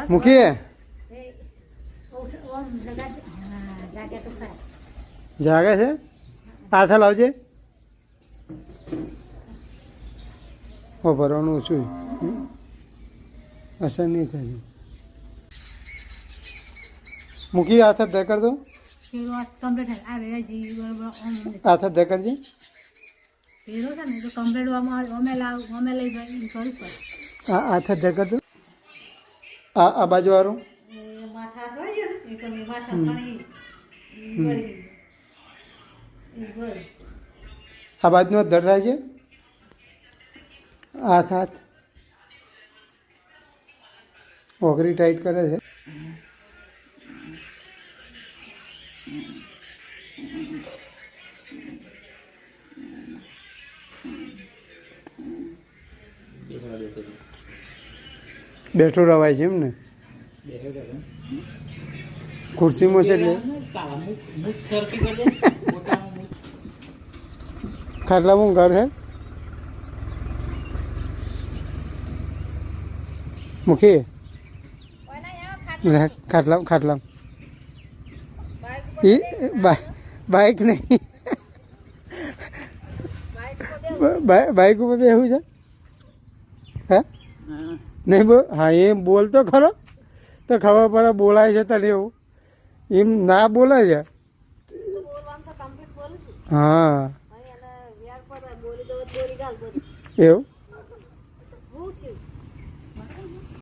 મૂકીએ જાગે છે હાથા લાવજે ભરવાનું ઓછું અસર નહીં થાય મૂકી હાથ દે કર દો હાથ દે કરજે હાથ દે કર દો આ બાજુ વાળું આ બાજુનો દર થાય છે હાથ હાથ ઓગરી ટાઈટ કરે છે બેઠો રવાય છે એમ ને ખુરશીમાં છે એટલે ખાટલામાં ઘર હે મૂકી ખાટલા એ બાઇક નહીં બાઇક ઉપર બેહું છે હે નહીં બોલ હા એમ બોલ તો ખરો તો ખબર પડે બોલાય છે તને એવું એમ ના બોલાય છે હા એવું